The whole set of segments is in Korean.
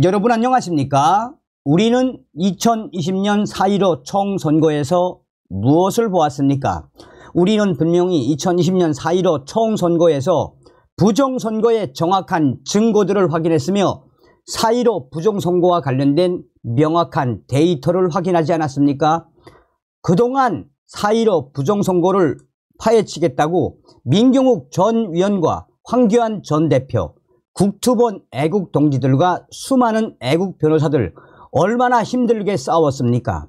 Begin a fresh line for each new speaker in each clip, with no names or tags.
여러분 안녕하십니까? 우리는 2020년 4.15 총선거에서 무엇을 보았습니까? 우리는 분명히 2020년 4.15 총선거에서 부정선거의 정확한 증거들을 확인했으며 4.15 부정선거와 관련된 명확한 데이터를 확인하지 않았습니까? 그동안 4.15 부정선거를 파헤치겠다고 민경욱 전 위원과 황교안 전 대표, 국투본 애국 동지들과 수많은 애국 변호사들 얼마나 힘들게 싸웠습니까?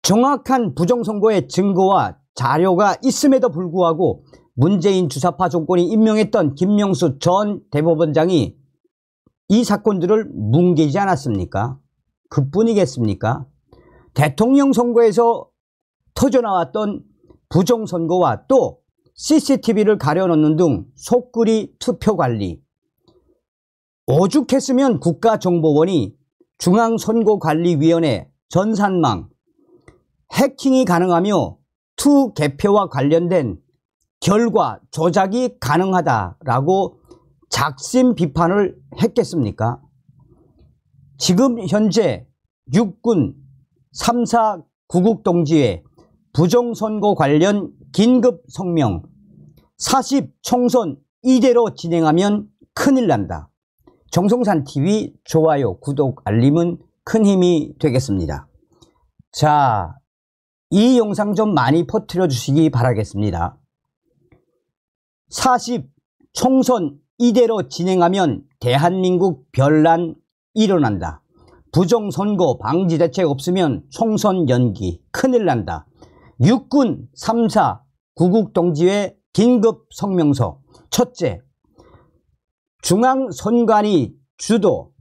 정확한 부정선거의 증거와 자료가 있음에도 불구하고 문재인 주사파 정권이 임명했던 김명수 전 대법원장이 이 사건들을 뭉개지 않았습니까? 그뿐이겠습니까? 대통령 선거에서 터져나왔던 부정선거와 또 CCTV를 가려놓는 등 속그리 투표관리, 오죽했으면 국가정보원이 중앙선거관리위원회 전산망 해킹이 가능하며 투개표와 관련된 결과 조작이 가능하다라고 작심 비판을 했겠습니까? 지금 현재 육군 3사 구국동지회 부정선거 관련 긴급 성명 40 총선 이대로 진행하면 큰일 난다. 정성산TV 좋아요, 구독, 알림은 큰 힘이 되겠습니다. 자, 이 영상 좀 많이 퍼뜨려 주시기 바라겠습니다. 40 총선 이대로 진행하면 대한민국 변란 일어난다. 부정선거 방지 대책 없으면 총선 연기 큰일 난다. 육군 3사 구국동지회 긴급 성명서. 첫째, 중앙선관위 주도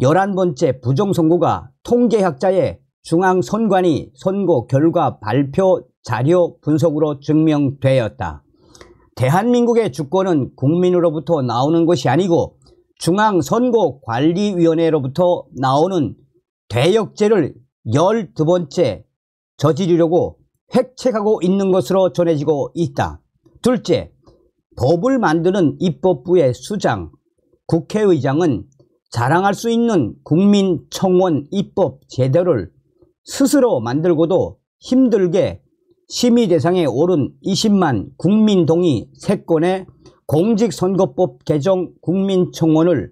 11번째 부정선거가 통계학자의 중앙선관위 선거 결과 발표 자료 분석으로 증명되었다. 대한민국의 주권은 국민으로부터 나오는 것이 아니고 중앙선거관리위원회로부터 나오는 대역죄를 12번째 저지르려고 획책하고 있는 것으로 전해지고 있다. 둘째, 법을 만드는 입법부의 수장, 국회의장은 자랑할 수 있는 국민청원 입법 제도를 스스로 만들고도 힘들게 심의 대상에 오른 20만 국민동의 3건의 공직선거법 개정 국민청원을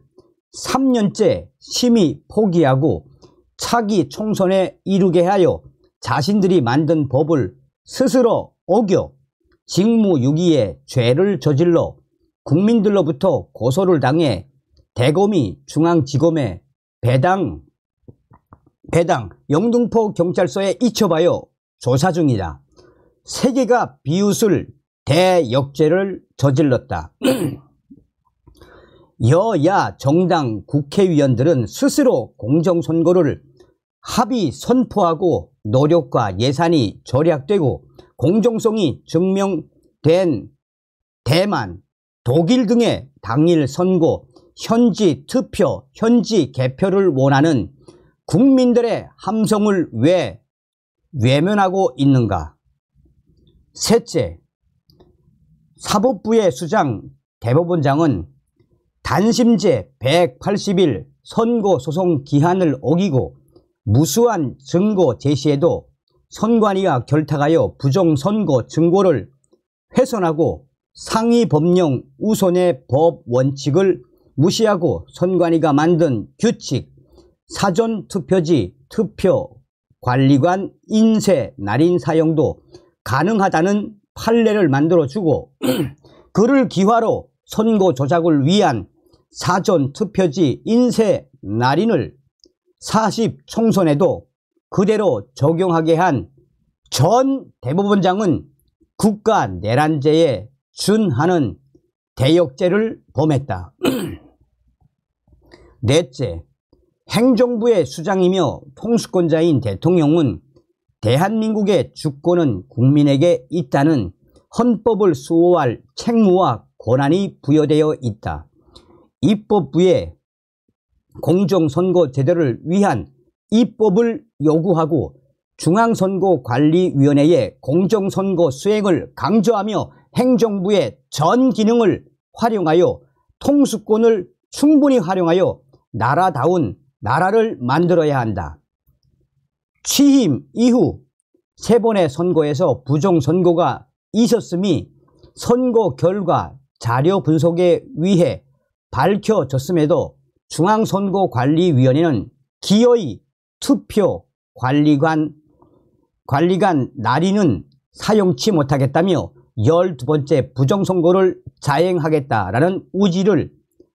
3년째 심의 포기하고 차기 총선에 이르게 하여 자신들이 만든 법을 스스로 어겨 직무유기의 죄를 저질러 국민들로부터 고소를 당해 대검이 중앙지검에 배당 영등포 경찰서에 이첩하여 조사 중이다. 세계가 비웃을 대역죄를 저질렀다. 여야 정당 국회의원들은 스스로 공정선거를 합의 선포하고 노력과 예산이 절약되고 공정성이 증명된 대만, 독일 등의 당일 선거, 현지 투표, 현지 개표를 원하는 국민들의 함성을 왜 외면하고 있는가? 셋째, 사법부의 수장 대법원장은 단심제 180일 선거소송 기한을 어기고 무수한 증거 제시에도 선관위와 결탁하여 부정선거 증거를 훼손하고 상위법령 우선의 법 원칙을 무시하고 선관위가 만든 규칙, 사전투표지 투표관리관 인쇄 날인 사용도 가능하다는 판례를 만들어주고 그를 기화로 선거 조작을 위한 사전투표지 인쇄 날인을 40 총선에도 그대로 적용하게 한 전 대법원장은 국가 내란죄에 준하는 대역죄를 범했다. 넷째, 행정부의 수장이며 통수권자인 대통령은 대한민국의 주권은 국민에게 있다는 헌법을 수호할 책무와 권한이 부여되어 있다. 입법부에 공정선거 제도를 위한 입법을 요구하고 중앙선거관리위원회의 공정선거 수행을 강조하며 행정부의 전 기능을 활용하여 통수권을 충분히 활용하여 나라다운 나라를 만들어야 한다. 취임 이후 3번의 선거에서 부정선거가 있었음이 선거 결과 자료 분석에 의해 밝혀졌음에도 중앙선거관리위원회는 기어이 투표 관리관 날인은 사용치 못하겠다며 12번째 부정선거를 자행하겠다라는 의지를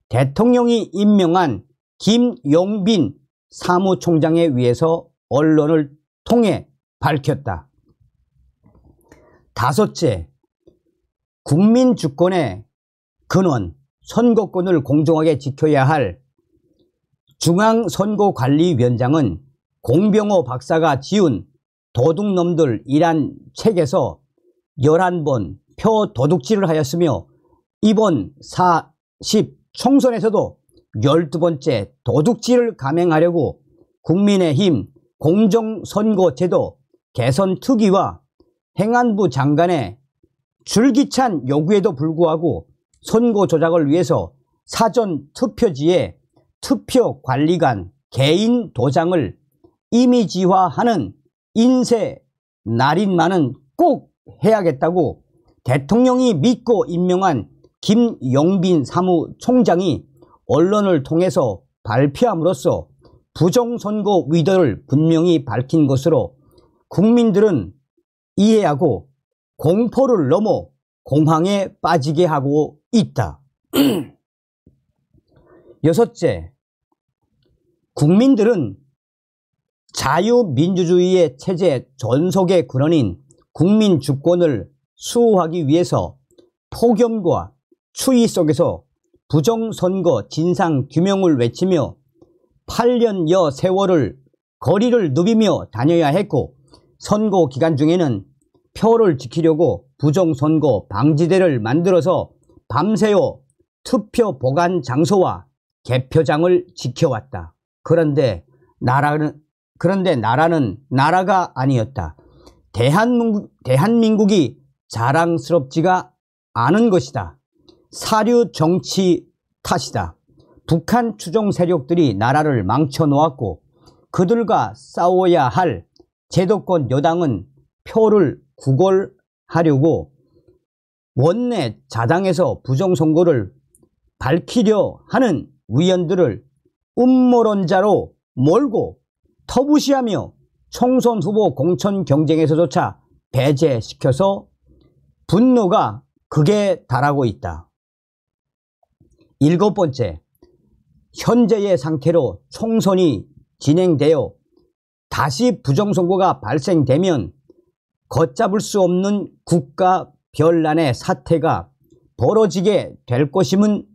대통령이 임명한 김용빈 사무총장에 의해서 언론을 통해 밝혔다. 5째, 국민주권의 근원, 선거권을 공정하게 지켜야 할 중앙선거관리위원장은 공병호 박사가 지은 도둑놈들이란 책에서 11번 표 도둑질을 하였으며 이번 40 총선에서도 12번째 도둑질을 감행하려고 국민의힘 공정선거제도 개선 특위와 행안부 장관의 줄기찬 요구에도 불구하고 선거 조작을 위해서 사전 투표지에 투표관리관 개인 도장을 이미지화하는 인쇄 날인만은 꼭 해야겠다고 대통령이 믿고 임명한 김용빈 사무총장이 언론을 통해서 발표함으로써 부정선거 의도를 분명히 밝힌 것으로 국민들은 이해하고 공포를 넘어 공황에 빠지게 하고 있다. 6째, 국민들은 자유민주주의의 체제 전속의 근원인 국민주권을 수호하기 위해서 폭염과 추위 속에서 부정선거 진상규명을 외치며 8년여 세월을 거리를 누비며 다녀야 했고, 선거 기간 중에는 표를 지키려고 부정선거 방지대를 만들어서 밤새워 투표 보관 장소와 개표장을 지켜왔다. 그런데 나라는 나라가 아니었다. 대한민국이 자랑스럽지가 않은 것이다. 사류 정치 탓이다. 북한 추종 세력들이 나라를 망쳐놓았고 그들과 싸워야 할 제도권 여당은 표를 구걸하려고 원내 자당에서 부정선거를 밝히려 하는 위원들을 음모론자로 몰고 터부시하며 총선 후보 공천 경쟁에서조차 배제시켜서 분노가 극에 달하고 있다. 7번째, 현재의 상태로 총선이 진행되어 다시 부정선거가 발생되면 걷잡을 수 없는 국가 변란의 사태가 벌어지게 될 것임은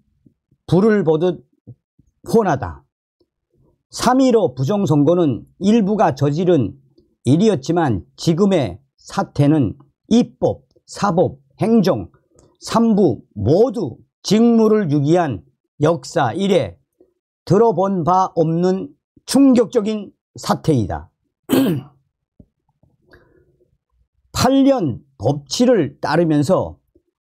불을 보듯 훤하다. 3.15 부정선거는 일부가 저지른 일이었지만 지금의 사태는 입법, 사법, 행정, 3부 모두 직무를 유기한 역사 이래 들어본 바 없는 충격적인 사태이다. 8년 법치를 따르면서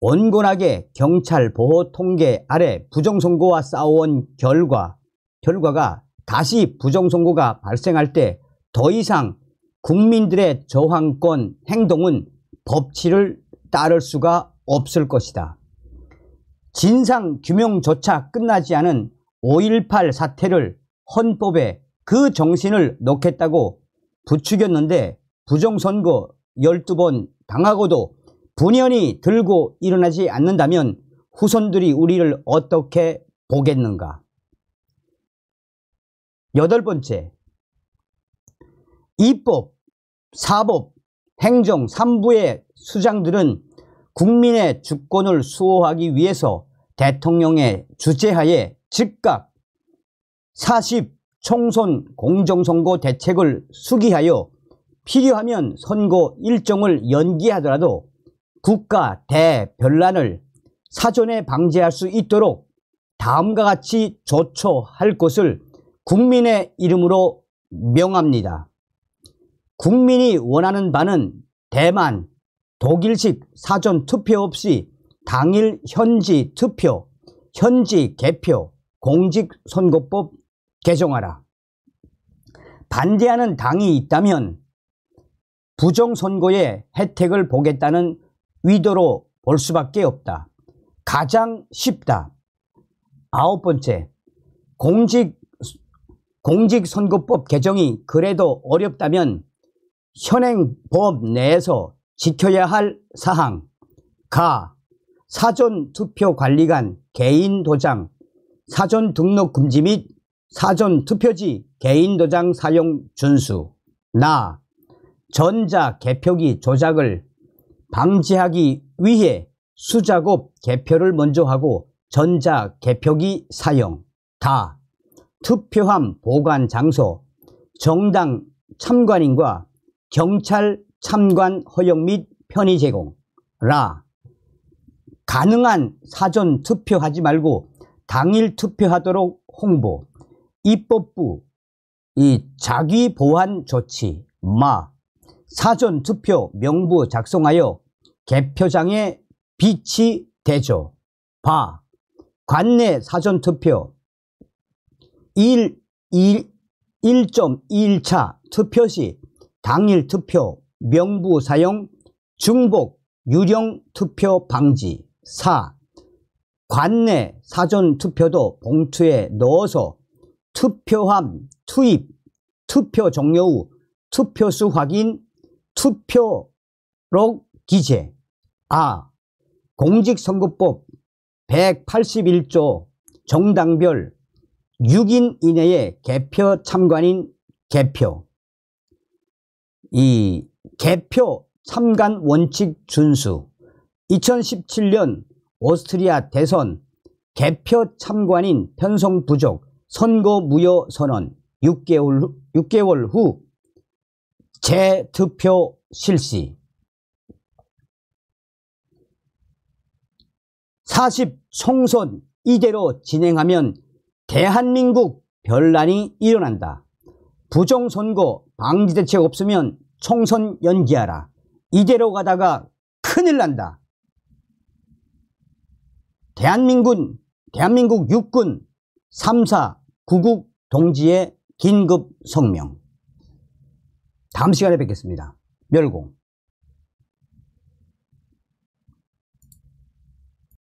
온건하게 경찰 보호 통계 아래 부정선거와 싸워온 결과가 다시 부정선거가 발생할 때 더 이상 국민들의 저항권 행동은 법치를 따를 수가 없을 것이다. 진상규명조차 끝나지 않은 5.18 사태를 헌법에 그 정신을 놓겠다고 부추겼는데 부정선거 12번 당하고도 분연히 들고 일어나지 않는다면 후손들이 우리를 어떻게 보겠는가. 8번째, 입법, 사법, 행정 3부의 수장들은 국민의 주권을 수호하기 위해서 대통령의 주재하에 즉각 40 총선 공정선거 대책을 수기하여 필요하면 선거 일정을 연기하더라도 국가 대변란을 사전에 방지할 수 있도록 다음과 같이 조처할 것을 국민의 이름으로 명합니다. 국민이 원하는 바는 대만, 독일식 사전 투표 없이 당일 현지 투표, 현지 개표, 공직선거법 개정하라. 반대하는 당이 있다면 부정선거의 혜택을 보겠다는 의도로 볼 수밖에 없다. 가장 쉽다. 9번째, 공직선거법 개정이 그래도 어렵다면 현행 법 내에서 지켜야 할 사항. 사전투표관리관 개인도장 사전등록 금지 및 사전투표지 개인도장 사용 준수. 전자개표기 조작을 방지하기 위해 수작업 개표를 먼저 하고 전자개표기 사용. 투표함 보관 장소 정당 참관인과 경찰 참관 허용 및 편의 제공. 가능한 사전 투표하지 말고 당일 투표하도록 홍보. 입법부 자기 보안 조치. 사전 투표 명부 작성하여 개표장에 비치 대조. 관내 사전 투표 1.21차 투표 시 당일 투표 명부 사용 중복 유령 투표 방지. 관내 사전 투표도 봉투에 넣어서 투표함 투입, 투표 종료 후 투표수 확인, 투표록 기재. 공직선거법 181조 정당별 6인 이내의 개표 참관인 개표. 개표 참관 원칙 준수. 2017년 오스트리아 대선 개표 참관인 편성 부족 선거 무효 선언 6개월 후 재투표 실시. 40 총선 이대로 진행하면 대한민국 변란이 일어난다. 부정선거 방지대책 없으면 총선 연기하라. 이대로 가다가 큰일 난다. 대한민국 육군 3사 구국 동지의 긴급 성명. 다음 시간에 뵙겠습니다. 멸공.